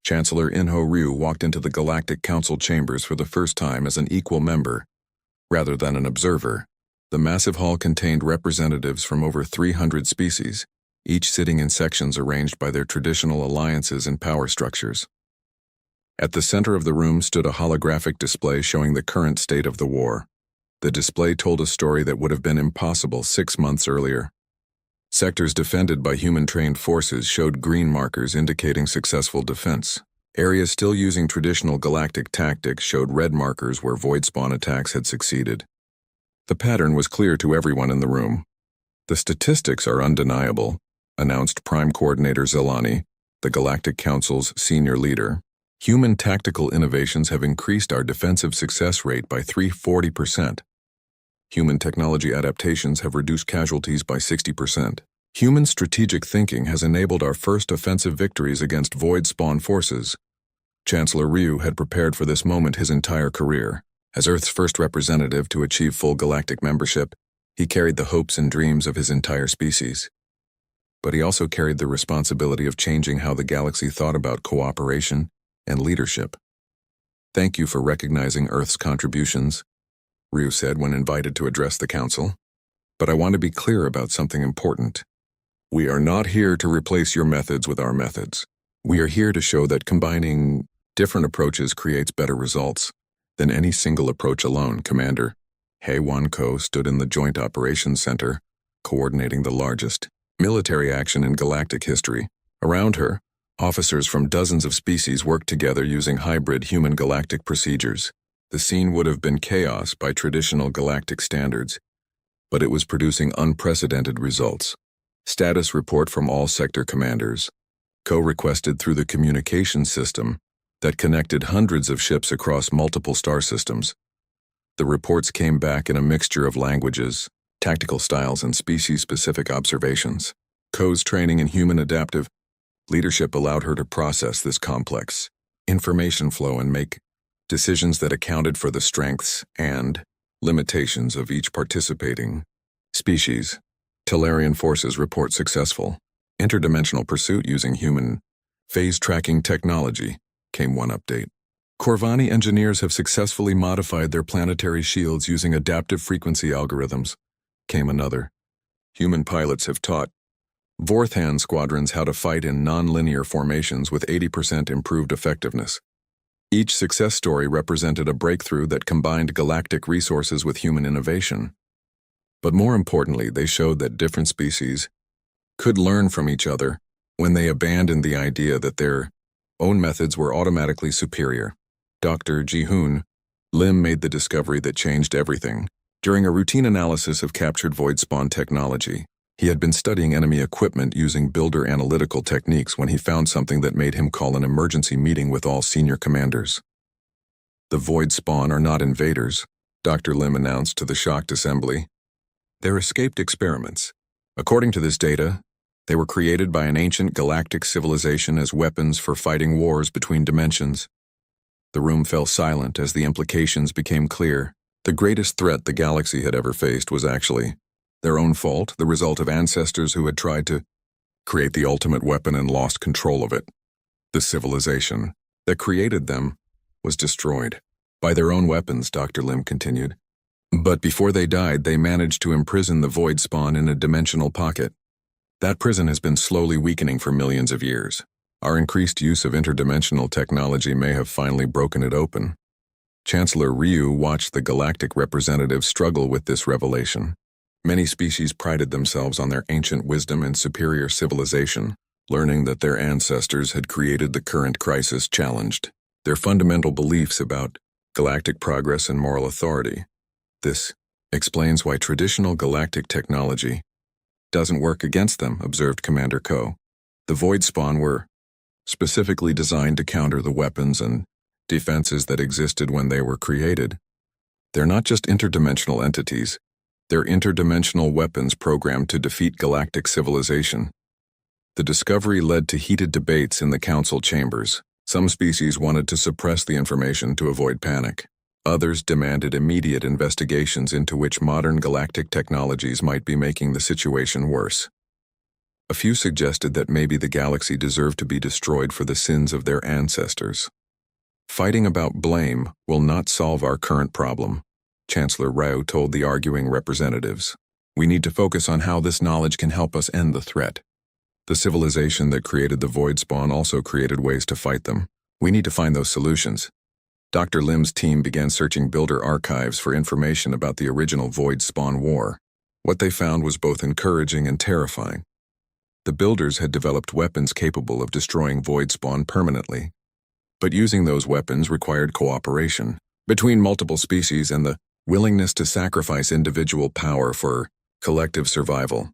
Chancellor Inho Ryu walked into the Galactic Council chambers for the first time as an equal member, rather than an observer. The massive hall contained representatives from over 300 species, each sitting in sections arranged by their traditional alliances and power structures. At the center of the room stood a holographic display showing the current state of the war. The display told a story that would have been impossible 6 months earlier. Sectors defended by human-trained forces showed green markers indicating successful defense. Areas still using traditional galactic tactics showed red markers where void spawn attacks had succeeded. The pattern was clear to everyone in the room. "The statistics are undeniable," announced Prime Coordinator Zelani, the Galactic Council's senior leader. "Human tactical innovations have increased our defensive success rate by 340%. Human technology adaptations have reduced casualties by 60%. Human strategic thinking has enabled our first offensive victories against void spawn forces." Chancellor Ryu had prepared for this moment his entire career. As Earth's first representative to achieve full galactic membership, he carried the hopes and dreams of his entire species. But he also carried the responsibility of changing how the galaxy thought about cooperation and leadership. "Thank you for recognizing Earth's contributions," Ryu said when invited to address the council. "But I want to be clear about something important. We are not here to replace your methods with our methods. We are here to show that combining different approaches creates better results than any single approach alone." Commander Hei-Wan Ko stood in the Joint Operations Center, coordinating the largest military action in galactic history. Around her, officers from dozens of species worked together using hybrid human-galactic procedures. The scene would have been chaos by traditional galactic standards, but it was producing unprecedented results. Status report from all sector commanders. Ko requested through the communication system that connected hundreds of ships across multiple star systems. The reports came back in a mixture of languages, tactical styles, and species-specific observations. Ko's training in human adaptive leadership allowed her to process this complex information flow and make decisions that accounted for the strengths and limitations of each participating species. Talarian forces report successful interdimensional pursuit using human phase tracking technology, came one update. Corvani engineers have successfully modified their planetary shields using adaptive frequency algorithms, came another. Human pilots have taught Vorthan squadrons how to fight in non-linear formations with 80% improved effectiveness. Each success story represented a breakthrough that combined galactic resources with human innovation. But more importantly, they showed that different species could learn from each other when they abandoned the idea that their own methods were automatically superior. Dr. Ji-hoon Lim made the discovery that changed everything. During a routine analysis of captured void spawn technology, he had been studying enemy equipment using builder analytical techniques when he found something that made him call an emergency meeting with all senior commanders. "The void spawn are not invaders," Dr. Lim announced to the shocked assembly. "They're escaped experiments. According to this data, they were created by an ancient galactic civilization as weapons for fighting wars between dimensions." The room fell silent as the implications became clear. The greatest threat the galaxy had ever faced was actually their own fault, the result of ancestors who had tried to create the ultimate weapon and lost control of it. The civilization that created them was destroyed by their own weapons, Dr. Lim continued. But before they died, they managed to imprison the void spawn in a dimensional pocket. That prison has been slowly weakening for millions of years. Our increased use of interdimensional technology may have finally broken it open. Chancellor Ryu watched the galactic representatives struggle with this revelation. Many species prided themselves on their ancient wisdom and superior civilization. Learning that their ancestors had created the current crisis challenged their fundamental beliefs about galactic progress and moral authority. This explains why traditional galactic technology doesn't work against them, observed Commander Ko. The void spawn were specifically designed to counter the weapons and defenses that existed when they were created. They're not just interdimensional entities. They're interdimensional weapons programmed to defeat galactic civilization. The discovery led to heated debates in the council chambers. Some species wanted to suppress the information to avoid panic. Others demanded immediate investigations into which modern galactic technologies might be making the situation worse. A few suggested that maybe the galaxy deserved to be destroyed for the sins of their ancestors. Fighting about blame will not solve our current problem, Chancellor Rao told the arguing representatives. We need to focus on how this knowledge can help us end the threat. The civilization that created the void spawn also created ways to fight them. We need to find those solutions. Dr. Lim's team began searching builder archives for information about the original void spawn war. What they found was both encouraging and terrifying. The builders had developed weapons capable of destroying void spawn permanently. But using those weapons required cooperation between multiple species and the willingness to sacrifice individual power for collective survival.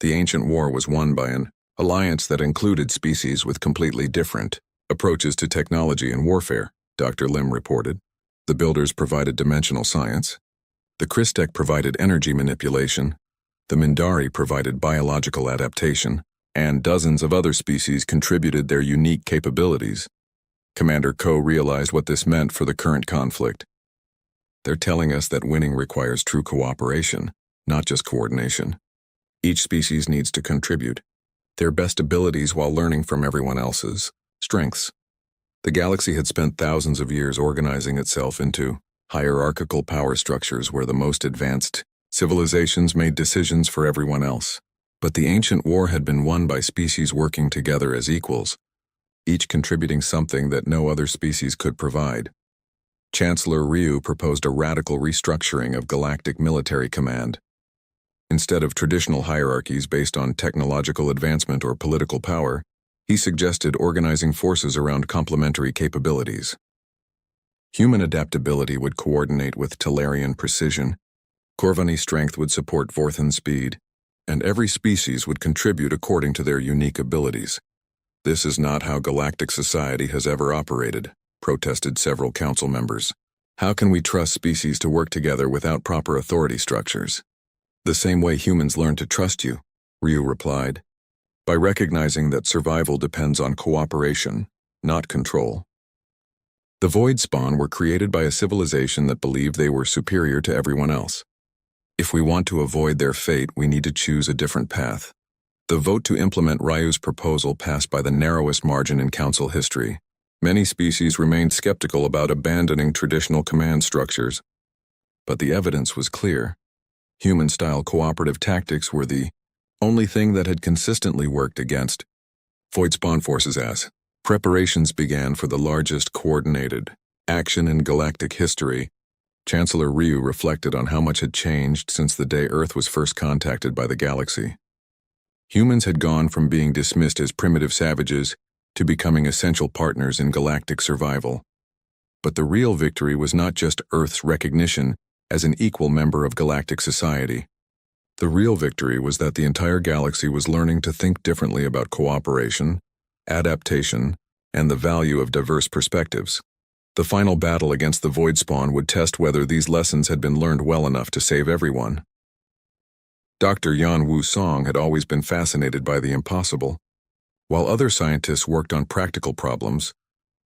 The ancient war was won by an alliance that included species with completely different approaches to technology and warfare, Dr. Lim reported. The builders provided dimensional science. The Christek provided energy manipulation. The Mindari provided biological adaptation, and dozens of other species contributed their unique capabilities. Commander Ko realized what this meant for the current conflict. They're telling us that winning requires true cooperation, not just coordination. Each species needs to contribute their best abilities while learning from everyone else's strengths. The galaxy had spent thousands of years organizing itself into hierarchical power structures where the most advanced civilizations made decisions for everyone else. But the ancient war had been won by species working together as equals, each contributing something that no other species could provide. Chancellor Ryu proposed a radical restructuring of Galactic Military Command. Instead of traditional hierarchies based on technological advancement or political power, he suggested organizing forces around complementary capabilities. Human adaptability would coordinate with Talarian precision, Corvani strength would support Vorthan speed, and every species would contribute according to their unique abilities. This is not how galactic society has ever operated, protested several council members. How can we trust species to work together without proper authority structures? The same way humans learn to trust you, Ryu replied, by recognizing that survival depends on cooperation, not control. The Void Spawn were created by a civilization that believed they were superior to everyone else. If we want to avoid their fate, we need to choose a different path. The vote to implement Ryu's proposal passed by the narrowest margin in council history. Many species remained skeptical about abandoning traditional command structures. But the evidence was clear. Human-style cooperative tactics were the only thing that had consistently worked against Void Spawn forces as preparations began for the largest coordinated action in galactic history. Chancellor Ryu reflected on how much had changed since the day Earth was first contacted by the galaxy. Humans had gone from being dismissed as primitive savages to becoming essential partners in galactic survival. But the real victory was not just Earth's recognition as an equal member of galactic society. The real victory was that the entire galaxy was learning to think differently about cooperation, adaptation, and the value of diverse perspectives. The final battle against the Void Spawn would test whether these lessons had been learned well enough to save everyone. Dr. Yan Wu Song had always been fascinated by the impossible. While other scientists worked on practical problems,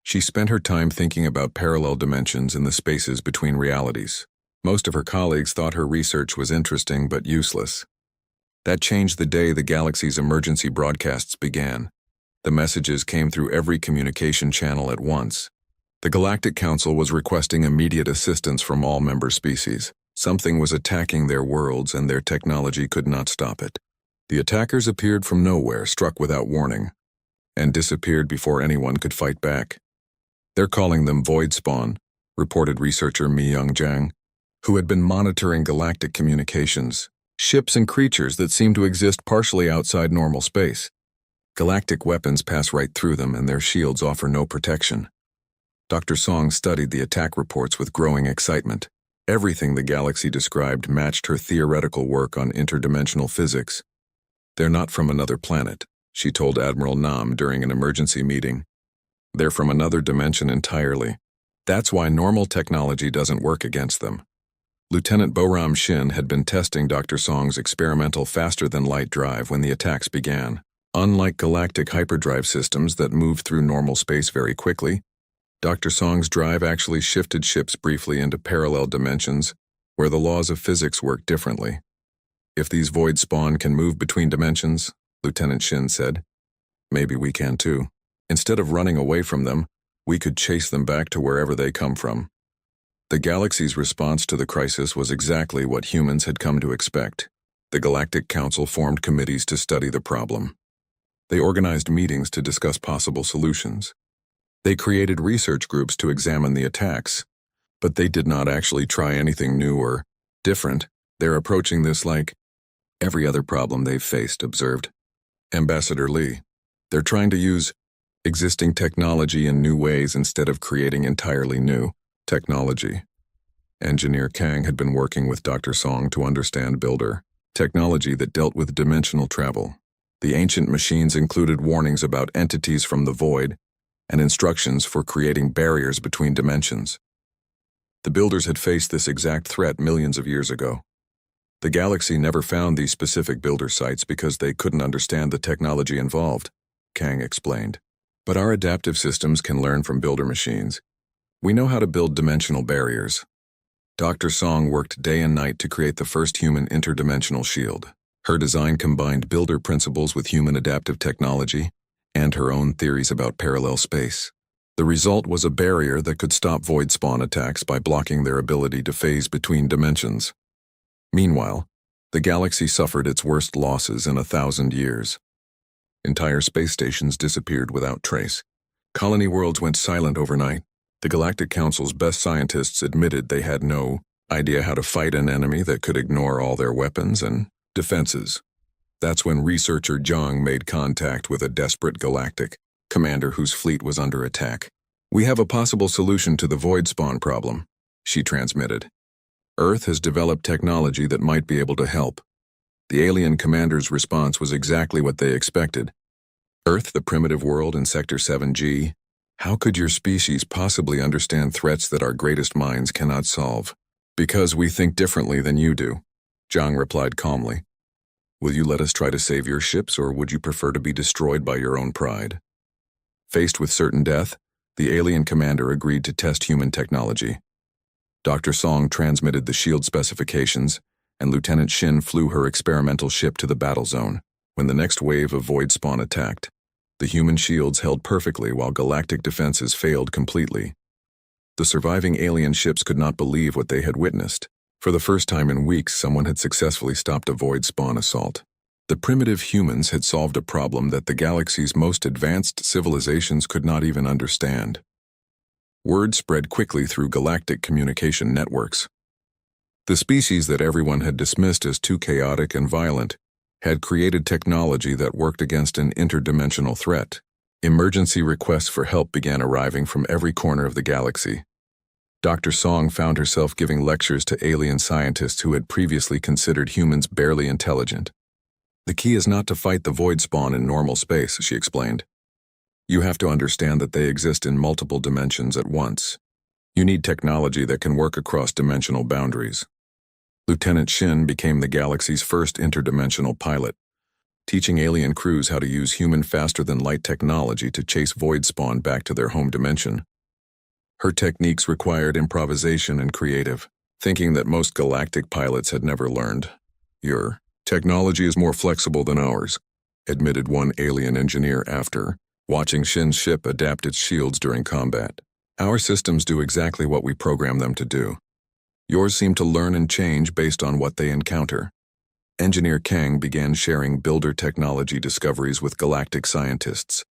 she spent her time thinking about parallel dimensions in the spaces between realities. Most of her colleagues thought her research was interesting but useless. That changed the day the galaxy's emergency broadcasts began. The messages came through every communication channel at once. The Galactic Council was requesting immediate assistance from all member species. Something was attacking their worlds and their technology could not stop it. The attackers appeared from nowhere, struck without warning, and disappeared before anyone could fight back. They're calling them Void Spawn, reported researcher Mi Young Jiang, who had been monitoring galactic communications, ships and creatures that seemed to exist partially outside normal space. Galactic weapons pass right through them and their shields offer no protection. Dr. Song studied the attack reports with growing excitement. Everything the galaxy described matched her theoretical work on interdimensional physics. They're not from another planet, she told Admiral Nam during an emergency meeting. They're from another dimension entirely. That's why normal technology doesn't work against them. Lieutenant Boram Shin had been testing Dr. Song's experimental faster-than-light drive when the attacks began. Unlike galactic hyperdrive systems that move through normal space very quickly, Dr. Song's drive actually shifted ships briefly into parallel dimensions where the laws of physics work differently. If these Void Spawn can move between dimensions, Lieutenant Shin said. Maybe we can too. Instead of running away from them, we could chase them back to wherever they come from. The galaxy's response to the crisis was exactly what humans had come to expect. The Galactic Council formed committees to study the problem. They organized meetings to discuss possible solutions. They created research groups to examine the attacks, but they did not actually try anything new or different. They're approaching this like every other problem they've faced, observed Ambassador Lee. They're trying to use existing technology in new ways instead of creating entirely new technology. Engineer Kang had been working with Dr. Song to understand Builder technology that dealt with dimensional travel. The ancient machines included warnings about entities from the void and instructions for creating barriers between dimensions. The builders had faced this exact threat millions of years ago. The galaxy never found these specific builder sites because they couldn't understand the technology involved, Kang explained. But our adaptive systems can learn from builder machines. We know how to build dimensional barriers. Dr. Song worked day and night to create the first human interdimensional shield. Her design combined builder principles with human adaptive technology and her own theories about parallel space. The result was a barrier that could stop void spawn attacks by blocking their ability to phase between dimensions. Meanwhile, the galaxy suffered its worst losses in 1,000 years. Entire space stations disappeared without trace. Colony worlds went silent overnight. The Galactic Council's best scientists admitted they had no idea how to fight an enemy that could ignore all their weapons and defenses. That's when researcher Zhang made contact with a desperate galactic commander whose fleet was under attack. "We have a possible solution to the void spawn problem," she transmitted. "Earth has developed technology that might be able to help." The alien commander's response was exactly what they expected. "Earth, the primitive world in Sector 7G, how could your species possibly understand threats that our greatest minds cannot solve?" "Because we think differently than you do," Zhang replied calmly. "Will you let us try to save your ships, or would you prefer to be destroyed by your own pride?" Faced with certain death, the alien commander agreed to test human technology. Dr. Song transmitted the shield specifications, and Lieutenant Shin flew her experimental ship to the battle zone. When the next wave of void spawn attacked, the human shields held perfectly while galactic defenses failed completely. The surviving alien ships could not believe what they had witnessed. For the first time in weeks, someone had successfully stopped a void spawn assault. The primitive humans had solved a problem that the galaxy's most advanced civilizations could not even understand. Word spread quickly through galactic communication networks. The species that everyone had dismissed as too chaotic and violent had created technology that worked against an interdimensional threat. Emergency requests for help began arriving from every corner of the galaxy. Dr. Song found herself giving lectures to alien scientists who had previously considered humans barely intelligent. "The key is not to fight the void spawn in normal space," she explained. "You have to understand that they exist in multiple dimensions at once. You need technology that can work across dimensional boundaries." Lieutenant Shin became the galaxy's first interdimensional pilot, teaching alien crews how to use human faster-than-light technology to chase void spawn back to their home dimension. Her techniques required improvisation and creative thinking that most galactic pilots had never learned. "Your technology is more flexible than ours," admitted one alien engineer after watching Shin's ship adapt its shields during combat. "Our systems do exactly what we program them to do. Yours seem to learn and change based on what they encounter." Engineer Kang began sharing builder technology discoveries with galactic scientists,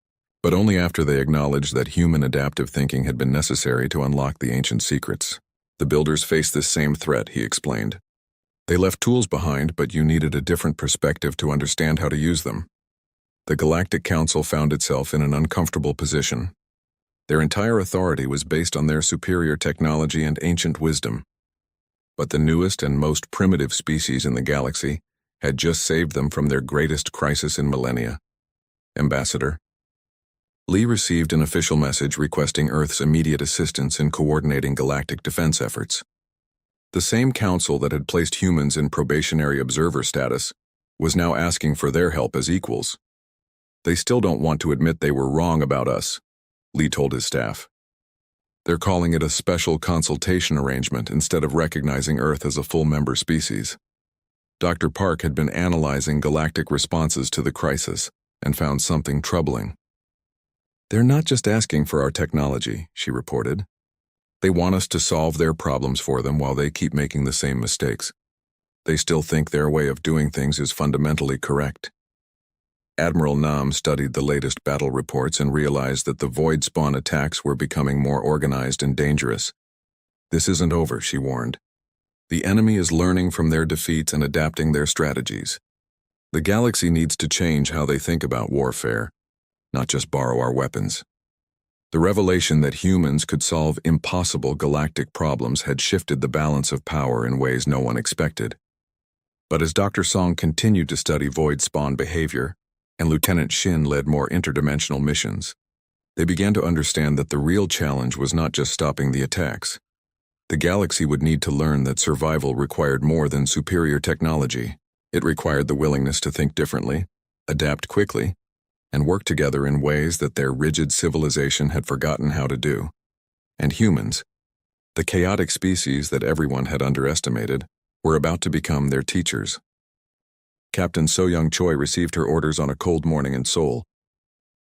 but only after they acknowledged that human adaptive thinking had been necessary to unlock the ancient secrets. "The builders faced this same threat," he explained. "They left tools behind, but you needed a different perspective to understand how to use them." The Galactic Council found itself in an uncomfortable position. Their entire authority was based on their superior technology and ancient wisdom. But the newest and most primitive species in the galaxy had just saved them from their greatest crisis in millennia. "Ambassador." Lee received an official message requesting Earth's immediate assistance in coordinating galactic defense efforts. The same council that had placed humans in probationary observer status was now asking for their help as equals. "They still don't want to admit they were wrong about us," Lee told his staff. "They're calling it a special consultation arrangement instead of recognizing Earth as a full member species." Dr. Park had been analyzing galactic responses to the crisis and found something troubling. "They're not just asking for our technology," she reported. "They want us to solve their problems for them while they keep making the same mistakes. They still think their way of doing things is fundamentally correct." Admiral Nam studied the latest battle reports and realized that the void spawn attacks were becoming more organized and dangerous. "This isn't over," she warned. "The enemy is learning from their defeats and adapting their strategies. The galaxy needs to change how they think about warfare, not just borrow our weapons." The revelation that humans could solve impossible galactic problems had shifted the balance of power in ways no one expected. But as Dr. Song continued to study void spawn behavior, and Lieutenant Shin led more interdimensional missions, they began to understand that the real challenge was not just stopping the attacks. The galaxy would need to learn that survival required more than superior technology. It required the willingness to think differently, adapt quickly, and work together in ways that their rigid civilization had forgotten how to do. And humans, the chaotic species that everyone had underestimated, were about to become their teachers. Captain So-Young Choi received her orders on a cold morning in Seoul.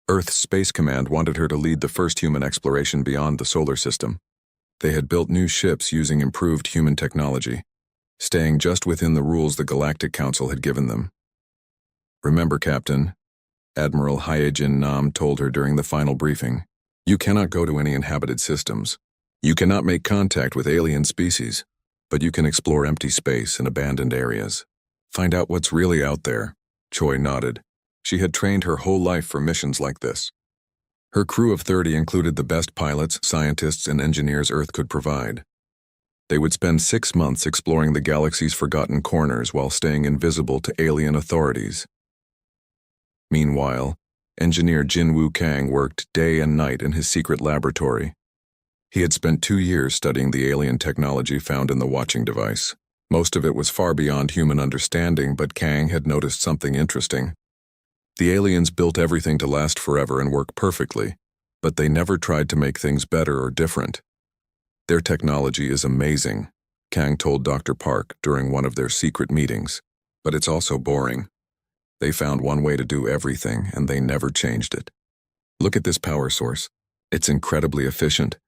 Earth's Space Command wanted her to lead the first human exploration beyond the solar system. They had built new ships using improved human technology, staying just within the rules the Galactic Council had given them. "Remember, Captain," Admiral Hyejin Nam told her during the final briefing, "you cannot go to any inhabited systems. You cannot make contact with alien species, but you can explore empty space and abandoned areas. Find out what's really out there." Choi nodded. She had trained her whole life for missions like this. Her crew of 30 included the best pilots, scientists, and engineers Earth could provide. They would spend 6 months exploring the galaxy's forgotten corners while staying invisible to alien authorities. Meanwhile, engineer Jin-Woo Kang worked day and night in his secret laboratory. He had spent 2 years studying the alien technology found in the watching device. Most of it was far beyond human understanding, but Kang had noticed something interesting. The aliens built everything to last forever and work perfectly, but they never tried to make things better or different. "Their technology is amazing," Kang told Dr. Park during one of their secret meetings, "but it's also boring. They found one way to do everything, and they never changed it. Look at this power source. It's incredibly efficient,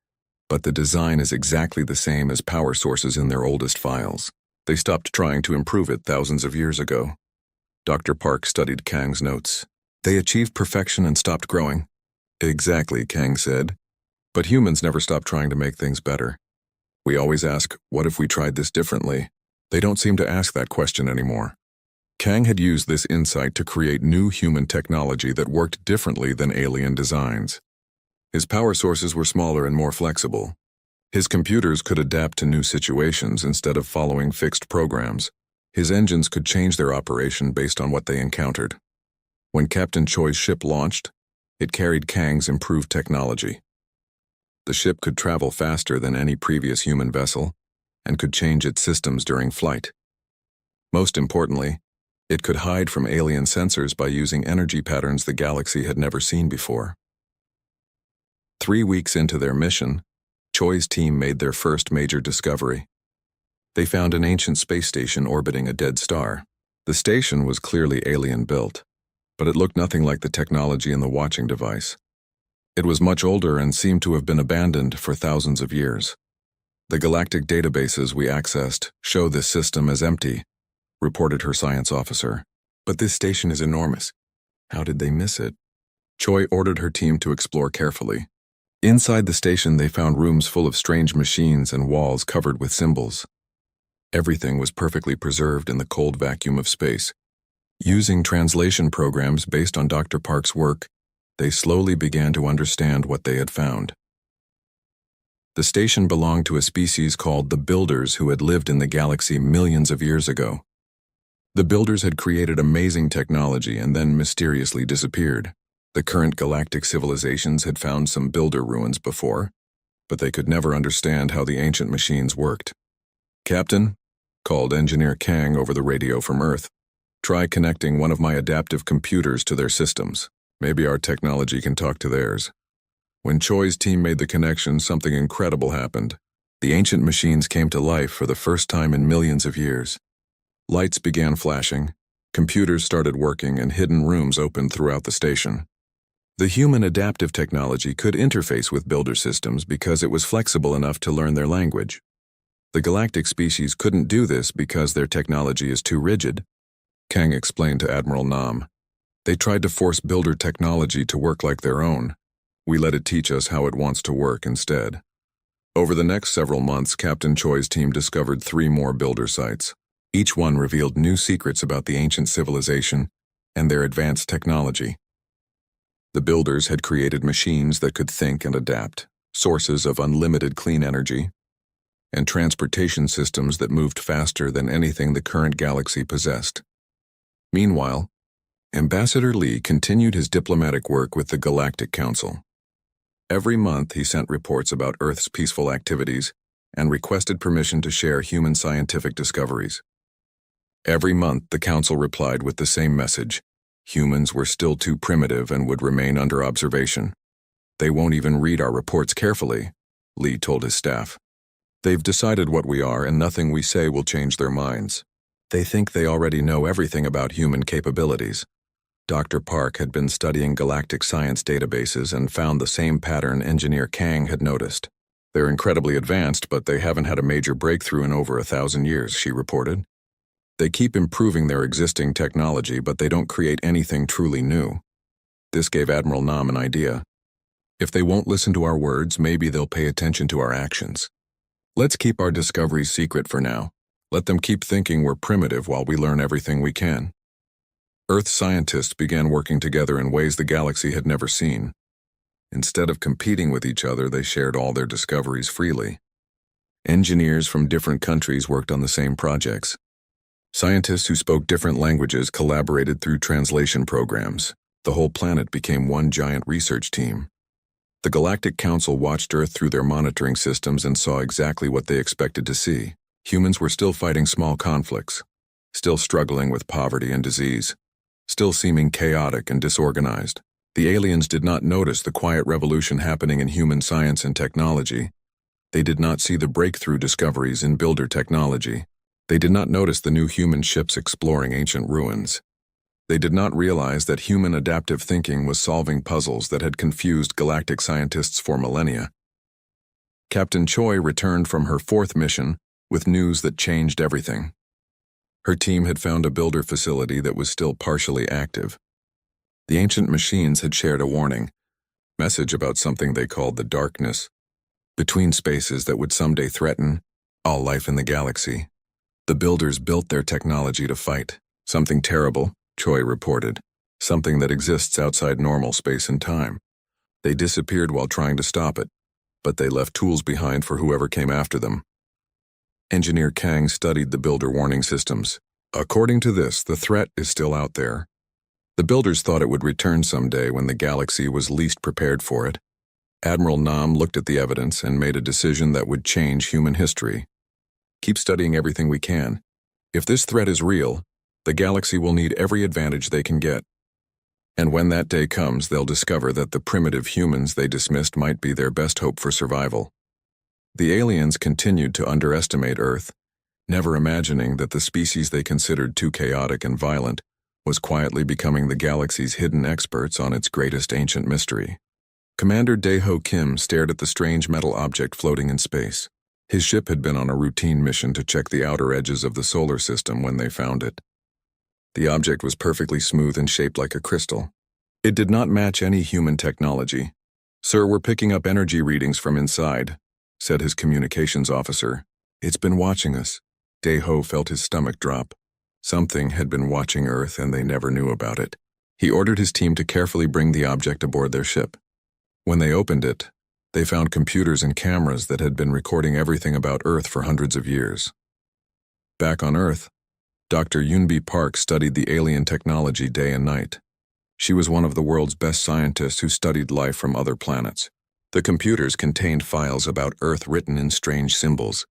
but the design is exactly the same as power sources in their oldest files. They stopped trying to improve it thousands of years ago." Dr. Park studied Kang's notes. "They achieved perfection and stopped growing." "Exactly," Kang said. "But humans never stop trying to make things better. We always ask, what if we tried this differently? They don't seem to ask that question anymore." Kang had used this insight to create new human technology that worked differently than alien designs. His power sources were smaller and more flexible. His computers could adapt to new situations instead of following fixed programs. His engines could change their operation based on what they encountered. When Captain Choi's ship launched, it carried Kang's improved technology. The ship could travel faster than any previous human vessel and could change its systems during flight. Most importantly, it could hide from alien sensors by using energy patterns the galaxy had never seen before. 3 weeks into their mission, Choi's team made their first major discovery. They found an ancient space station orbiting a dead star. The station was clearly alien-built, but it looked nothing like the technology in the watching device. It was much older and seemed to have been abandoned for thousands of years. "The galactic databases we accessed show this system as empty," reported her science officer. "But this station is enormous. How did they miss it?" Choi ordered her team to explore carefully. Inside the station, they found rooms full of strange machines and walls covered with symbols. Everything was perfectly preserved in the cold vacuum of space. Using translation programs based on Dr. Park's work, they slowly began to understand what they had found. The station belonged to a species called the Builders who had lived in the galaxy millions of years ago. The Builders had created amazing technology and then mysteriously disappeared. The current galactic civilizations had found some builder ruins before, but they could never understand how the ancient machines worked. "Captain," called Engineer Kang over the radio from Earth, "try connecting one of my adaptive computers to their systems. Maybe our technology can talk to theirs." When Choi's team made the connection, something incredible happened. The ancient machines came to life for the first time in millions of years. Lights began flashing, computers started working, and hidden rooms opened throughout the station. The human adaptive technology could interface with builder systems because it was flexible enough to learn their language. The galactic species couldn't do this because their technology is too rigid, Kang explained to Admiral Nam. They tried to force builder technology to work like their own. We let it teach us how it wants to work instead. Over the next several months, Captain Choi's team discovered 3 more builder sites. Each one revealed new secrets about the ancient civilization and their advanced technology. The builders had created machines that could think and adapt, sources of unlimited clean energy, and transportation systems that moved faster than anything the current galaxy possessed. Meanwhile, Ambassador Lee continued his diplomatic work with the Galactic Council. Every month he sent reports about Earth's peaceful activities and requested permission to share human scientific discoveries. Every month the Council replied with the same message: humans were still too primitive and would remain under observation. They won't even read our reports carefully, Lee told his staff. They've decided what we are, and nothing we say will change their minds. They think they already know everything about human capabilities. Dr. Park had been studying galactic science databases and found the same pattern Engineer Kang had noticed. They're incredibly advanced, but they haven't had a major breakthrough in over 1,000 years, she reported. They keep improving their existing technology, but they don't create anything truly new. This gave Admiral Nam an idea. If they won't listen to our words, maybe they'll pay attention to our actions. Let's keep our discoveries secret for now. Let them keep thinking we're primitive while we learn everything we can. Earth scientists began working together in ways the galaxy had never seen. Instead of competing with each other, they shared all their discoveries freely. Engineers from different countries worked on the same projects. Scientists who spoke different languages collaborated through translation programs. The whole planet became one giant research team. The Galactic Council watched Earth through their monitoring systems and saw exactly what they expected to see. Humans were still fighting small conflicts, still struggling with poverty and disease, still seeming chaotic and disorganized. The aliens did not notice the quiet revolution happening in human science and technology. They did not see the breakthrough discoveries in builder technology. They did not notice the new human ships exploring ancient ruins. They did not realize that human adaptive thinking was solving puzzles that had confused galactic scientists for millennia. Captain Choi returned from her 4th mission with news that changed everything. Her team had found a builder facility that was still partially active. The ancient machines had shared a warning message about something they called the darkness, between spaces that would someday threaten all life in the galaxy. The builders built their technology to fight something terrible, Choi reported, something that exists outside normal space and time. They disappeared while trying to stop it, but they left tools behind for whoever came after them. Engineer Kang studied the builder warning systems. According to this, the threat is still out there. The builders thought it would return someday when the galaxy was least prepared for it. Admiral Nam looked at the evidence and made a decision that would change human history. Keep studying everything we can. If this threat is real, the galaxy will need every advantage they can get. And when that day comes, they'll discover that the primitive humans they dismissed might be their best hope for survival. The aliens continued to underestimate Earth, never imagining that the species they considered too chaotic and violent was quietly becoming the galaxy's hidden experts on its greatest ancient mystery. Commander Dae-ho Kim stared at the strange metal object floating in space. His ship had been on a routine mission to check the outer edges of the solar system when they found it. The object was perfectly smooth and shaped like a crystal. It did not match any human technology. "Sir, we're picking up energy readings from inside," said his communications officer. "It's been watching us." Dae-ho felt his stomach drop. Something had been watching Earth and they never knew about it. He ordered his team to carefully bring the object aboard their ship. When they opened it, they found computers and cameras that had been recording everything about Earth for hundreds of years. Back on Earth, Dr. Yunbi Park studied the alien technology day and night. She was one of the world's best scientists who studied life from other planets. The computers contained files about Earth written in strange symbols.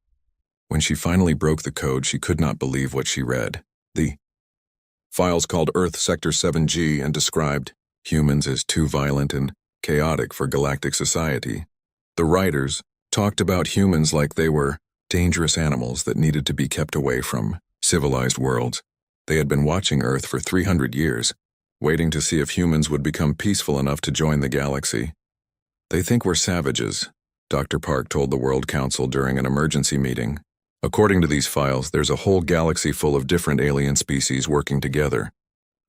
When she finally broke the code, she could not believe what she read. The files called Earth Sector 7G and described humans as too violent and chaotic for galactic society. The writers talked about humans like they were dangerous animals that needed to be kept away from. civilized worlds. They had been watching Earth for 300 years, waiting to see if humans would become peaceful enough to join the galaxy. They think we're savages, Dr. Park told the World Council during an emergency meeting. According to these files, there's a whole galaxy full of different alien species working together.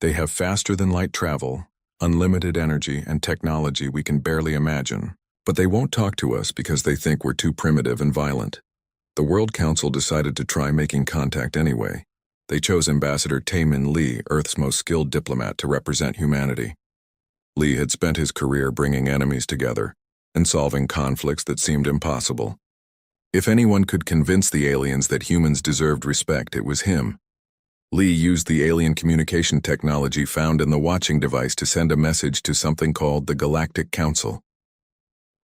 They have faster-than-light travel, unlimited energy, and technology we can barely imagine. But they won't talk to us because they think we're too primitive and violent. The World Council decided to try making contact anyway. They chose Ambassador Taemin Lee, Earth's most skilled diplomat, to represent humanity. Lee had spent his career bringing enemies together and solving conflicts that seemed impossible. If anyone could convince the aliens that humans deserved respect, it was him. Lee used the alien communication technology found in the watching device to send a message to something called the Galactic Council.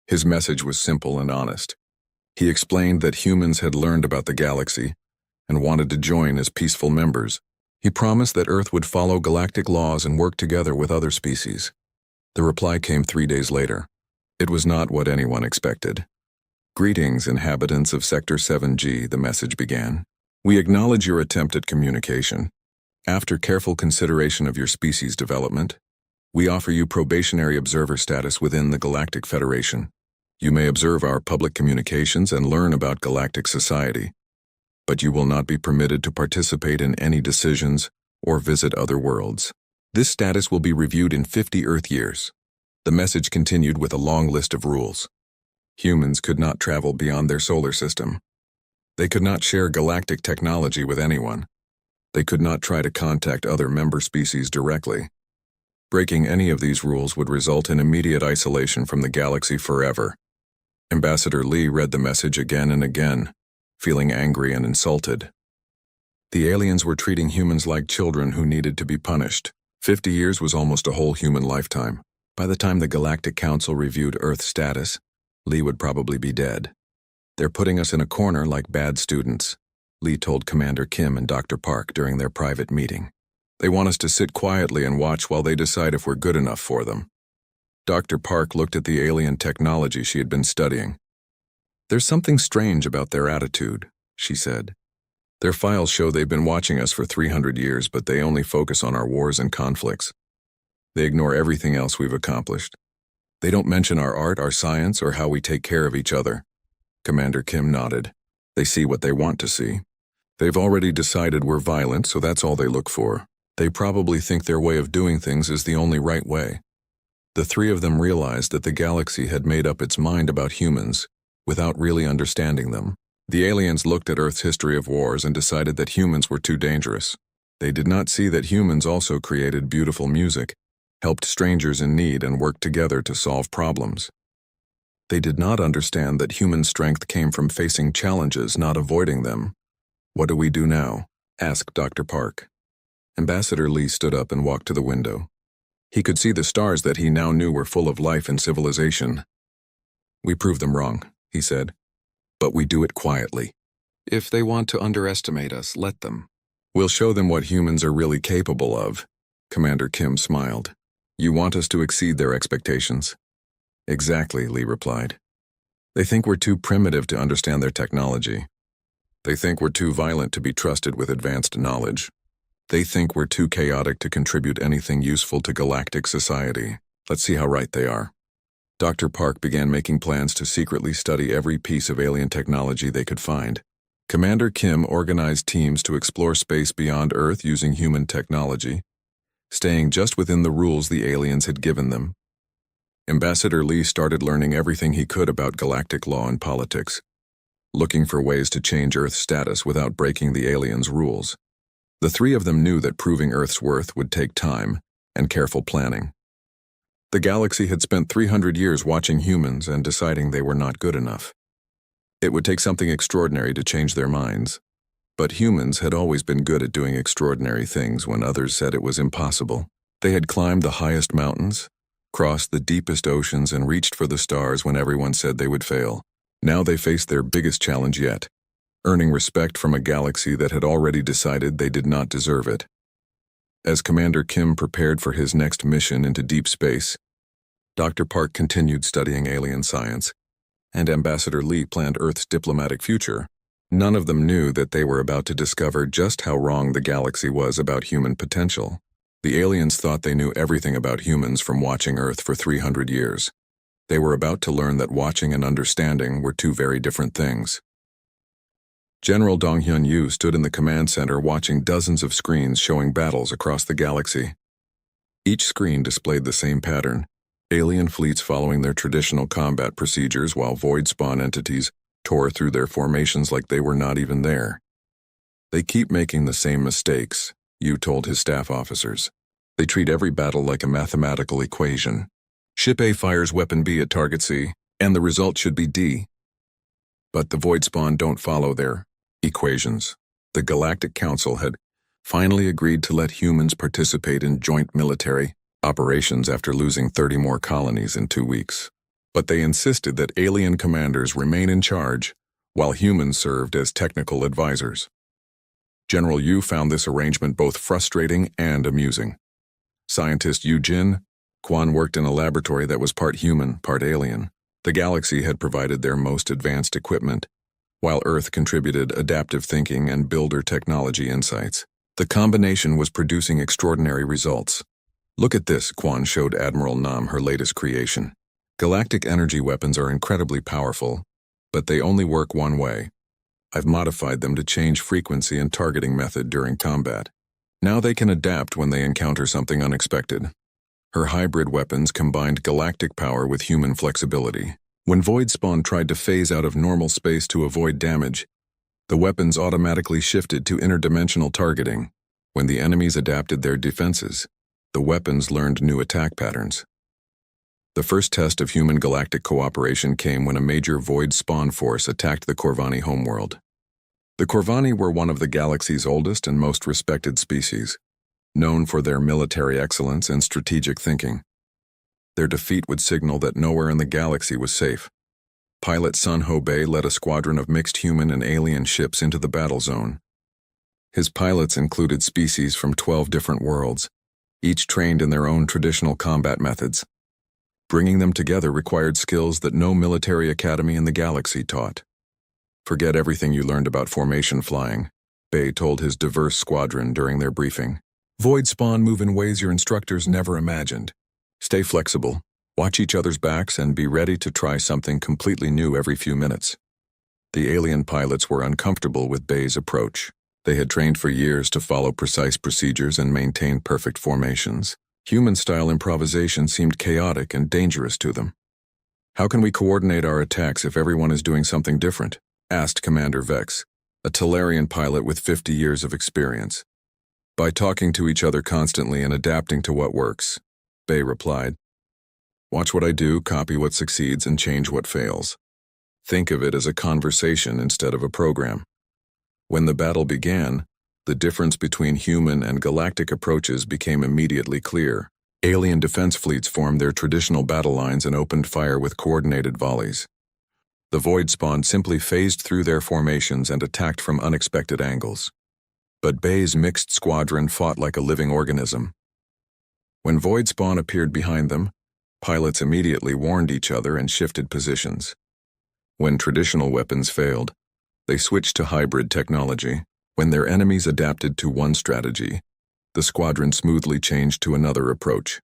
His message was simple and honest. He explained that humans had learned about the galaxy and wanted to join as peaceful members. He promised that Earth would follow galactic laws and work together with other species. The reply came 3 days later. It was not what anyone expected. "Greetings, inhabitants of Sector 7G," the message began. "We acknowledge your attempt at communication. After careful consideration of your species development, we offer you probationary observer status within the Galactic Federation. You may observe our public communications and learn about galactic society, but you will not be permitted to participate in any decisions or visit other worlds. This status will be reviewed in 50 Earth years." The message continued with a long list of rules. Humans could not travel beyond their solar system. They could not share galactic technology with anyone. They could not try to contact other member species directly. Breaking any of these rules would result in immediate isolation from the galaxy forever. Ambassador Lee read the message again and again, feeling angry and insulted. The aliens were treating humans like children who needed to be punished. 50 years was almost a whole human lifetime. By the time the Galactic Council reviewed Earth's status, Lee would probably be dead. "They're putting us in a corner like bad students," Lee told Commander Kim and Dr. Park during their private meeting. "They want us to sit quietly and watch while they decide if we're good enough for them." Dr. Park looked at the alien technology she had been studying. "There's something strange about their attitude," she said. "Their files show they've been watching us for 300 years, but they only focus on our wars and conflicts. They ignore everything else we've accomplished. They don't mention our art, our science, or how we take care of each other." Commander Kim nodded. "They see what they want to see. They've already decided we're violent, so that's all they look for. They probably think their way of doing things is the only right way." The three of them realized that the galaxy had made up its mind about humans without really understanding them. The aliens looked at Earth's history of wars and decided that humans were too dangerous. They did not see that humans also created beautiful music, helped strangers in need, and worked together to solve problems. They did not understand that human strength came from facing challenges, not avoiding them. "What do we do now?" asked Dr. Park. Ambassador Lee stood up and walked to the window. He could see the stars that he now knew were full of life and civilization. "We prove them wrong," he said. "But we do it quietly. If they want to underestimate us, let them. We'll show them what humans are really capable of." Commander Kim smiled. "You want us to exceed their expectations?" "Exactly," Lee replied. "They think we're too primitive to understand their technology. They think we're too violent to be trusted with advanced knowledge. They think we're too chaotic to contribute anything useful to galactic society. Let's see how right they are." Dr. Park began making plans to secretly study every piece of alien technology they could find. Commander Kim organized teams to explore space beyond Earth using human technology, staying just within the rules the aliens had given them. Ambassador Lee started learning everything he could about galactic law and politics, looking for ways to change Earth's status without breaking the aliens' rules. The three of them knew that proving Earth's worth would take time and careful planning. The galaxy had spent 300 years watching humans and deciding they were not good enough. It would take something extraordinary to change their minds. But humans had always been good at doing extraordinary things when others said it was impossible. They had climbed the highest mountains, crossed the deepest oceans, and reached for the stars when everyone said they would fail. Now they faced their biggest challenge yet, earning respect from a galaxy that had already decided they did not deserve it. As Commander Kim prepared for his next mission into deep space, Dr. Park continued studying alien science, and Ambassador Lee planned Earth's diplomatic future None of them knew that they were about to discover just how wrong the galaxy was about human potential. The aliens thought they knew everything about humans from watching Earth for 300 years. They were about to learn that watching and understanding were two very different things. General Donghyun Yu stood in the command center watching dozens of screens showing battles across the galaxy. Each screen displayed the same pattern: alien fleets following their traditional combat procedures while void spawn entities tore through their formations like they were not even there. They keep making the same mistakes, Yu told his staff officers. They treat every battle like a mathematical equation. Ship A fires weapon B at target C, and the result should be D. But the void spawn don't follow their equations. The Galactic Council had finally agreed to let humans participate in joint military operations after losing 30 more colonies in 2 weeks. But they insisted that alien commanders remain in charge while humans served as technical advisors. General Yu found this arrangement both frustrating and amusing. Scientist Yu Jin Quan worked in a laboratory that was part human, part alien. The galaxy had provided their most advanced equipment, while Earth contributed adaptive thinking and builder technology insights. The combination was producing extraordinary results. Look at this, Quan showed Admiral Nam her latest creation. Galactic energy weapons are incredibly powerful, but they only work one way. I've modified them to change frequency and targeting method during combat. Now they can adapt when they encounter something unexpected. Her hybrid weapons combined galactic power with human flexibility. When Void Spawn tried to phase out of normal space to avoid damage, the weapons automatically shifted to interdimensional targeting. When the enemies adapted their defenses, the weapons learned new attack patterns. The first test of human galactic cooperation came when a major Void Spawn force attacked the Corvani homeworld. The Corvani were one of the galaxy's oldest and most respected species, known for their military excellence and strategic thinking. Their defeat would signal that nowhere in the galaxy was safe. Pilot Sun Ho Bei led a squadron of mixed human and alien ships into the battle zone. His pilots included species from 12 different worlds, each trained in their own traditional combat methods. Bringing them together required skills that no military academy in the galaxy taught. Forget everything you learned about formation flying, Bei told his diverse squadron during their briefing. Void Spawn move in ways your instructors never imagined. Stay flexible, watch each other's backs, and be ready to try something completely new every few minutes. The alien pilots were uncomfortable with Bei's approach. They had trained for years to follow precise procedures and maintain perfect formations. Human-style improvisation seemed chaotic and dangerous to them. How can we coordinate our attacks if everyone is doing something different? Asked Commander Vex, a Talarian pilot with 50 years of experience. By talking to each other constantly and adapting to what works, Bei replied. Watch what I do, copy what succeeds, and change what fails. Think of it as a conversation instead of a program. When the battle began, the difference between human and galactic approaches became immediately clear. Alien defense fleets formed their traditional battle lines and opened fire with coordinated volleys. The Void Spawn simply phased through their formations and attacked from unexpected angles. But Bei's mixed squadron fought like a living organism. When Void Spawn appeared behind them, pilots immediately warned each other and shifted positions. When traditional weapons failed, they switched to hybrid technology. When their enemies adapted to one strategy, the squadron smoothly changed to another approach.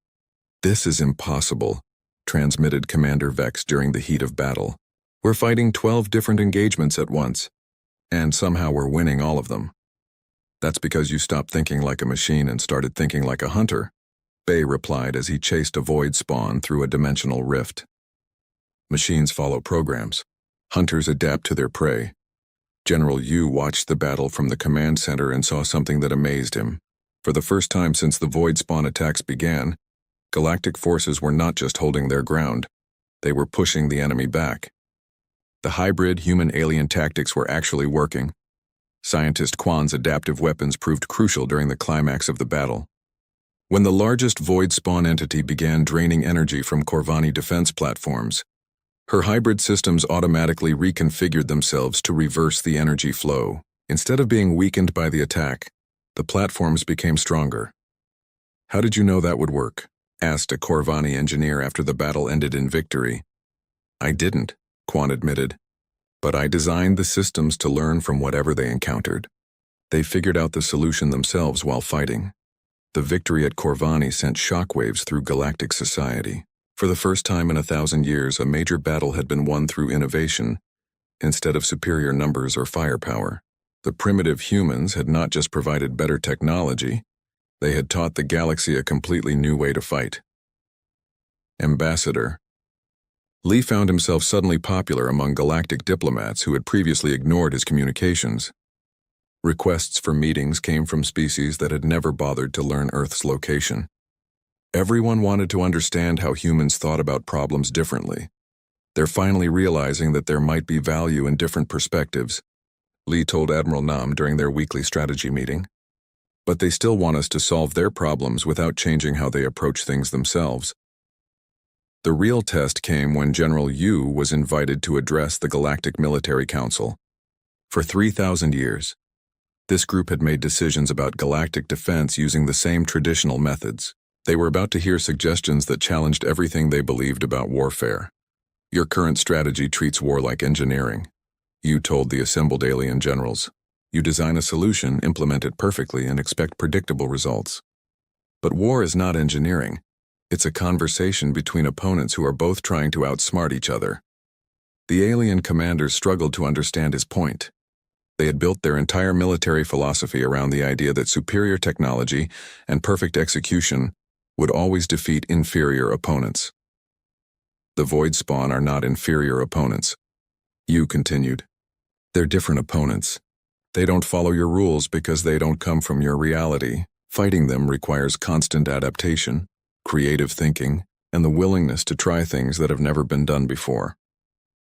This is impossible, transmitted Commander Vex during the heat of battle. We're fighting 12 different engagements at once, and somehow we're winning all of them. That's because you stopped thinking like a machine and started thinking like a hunter, Bei replied as he chased a Void Spawn through a dimensional rift. Machines follow programs. Hunters adapt to their prey. General Yu watched the battle from the command center and saw something that amazed him. For the first time since the Void Spawn attacks began, galactic forces were not just holding their ground, they were pushing the enemy back. The hybrid human-alien tactics were actually working. Scientist Quan's adaptive weapons proved crucial during the climax of the battle. When the largest Void Spawn entity began draining energy from Corvani defense platforms, her hybrid systems automatically reconfigured themselves to reverse the energy flow. Instead of being weakened by the attack, the platforms became stronger. How did you know that would work? Asked a Corvani engineer after the battle ended in victory. I didn't, Quan admitted. But I designed the systems to learn from whatever they encountered. They figured out the solution themselves while fighting. The victory at Corvani sent shockwaves through galactic society. For the first time in 1,000 years, a major battle had been won through innovation, instead of superior numbers or firepower. The primitive humans had not just provided better technology, they had taught the galaxy a completely new way to fight. Ambassador. Lee found himself suddenly popular among galactic diplomats who had previously ignored his communications. Requests for meetings came from species that had never bothered to learn Earth's location. Everyone wanted to understand how humans thought about problems differently. They're finally realizing that there might be value in different perspectives, Lee told Admiral Nam during their weekly strategy meeting. But they still want us to solve their problems without changing how they approach things themselves. The real test came when General Yu was invited to address the Galactic Military Council. For 3,000 years, this group had made decisions about galactic defense using the same traditional methods. They were about to hear suggestions that challenged everything they believed about warfare. Your current strategy treats war like engineering, Yu told the assembled alien generals. You design a solution, implement it perfectly, and expect predictable results. But war is not engineering. It's a conversation between opponents who are both trying to outsmart each other. The alien commanders struggled to understand his point. They had built their entire military philosophy around the idea that superior technology and perfect execution would always defeat inferior opponents. The Void Spawn are not inferior opponents, Yu continued. They're different opponents. They don't follow your rules because they don't come from your reality. Fighting them requires constant adaptation, creative thinking, and the willingness to try things that have never been done before.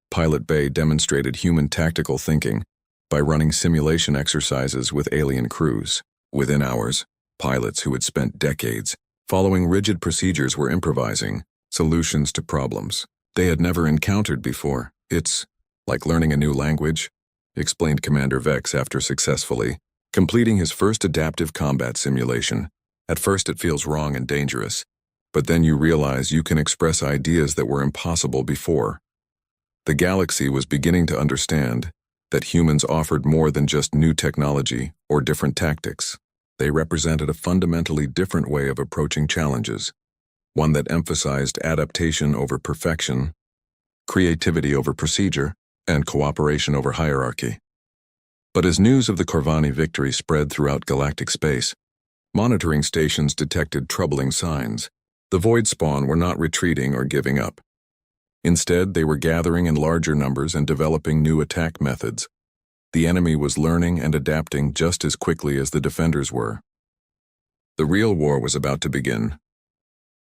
Pilot Bay demonstrated human tactical thinking by running simulation exercises with alien crews. Within hours, pilots who had spent decades following rigid procedures were improvising solutions to problems they had never encountered before. It's like learning a new language, explained Commander Vex after successfully completing his first adaptive combat simulation. At first it feels wrong and dangerous, but then you realize you can express ideas that were impossible before. The galaxy was beginning to understand that humans offered more than just new technology or different tactics. They represented a fundamentally different way of approaching challenges, one that emphasized adaptation over perfection, creativity over procedure, and cooperation over hierarchy. But as news of the Corvani victory spread throughout galactic space, monitoring stations detected troubling signs. The Void Spawn were not retreating or giving up. Instead, they were gathering in larger numbers and developing new attack methods. The enemy was learning and adapting just as quickly as the defenders were. The real war was about to begin.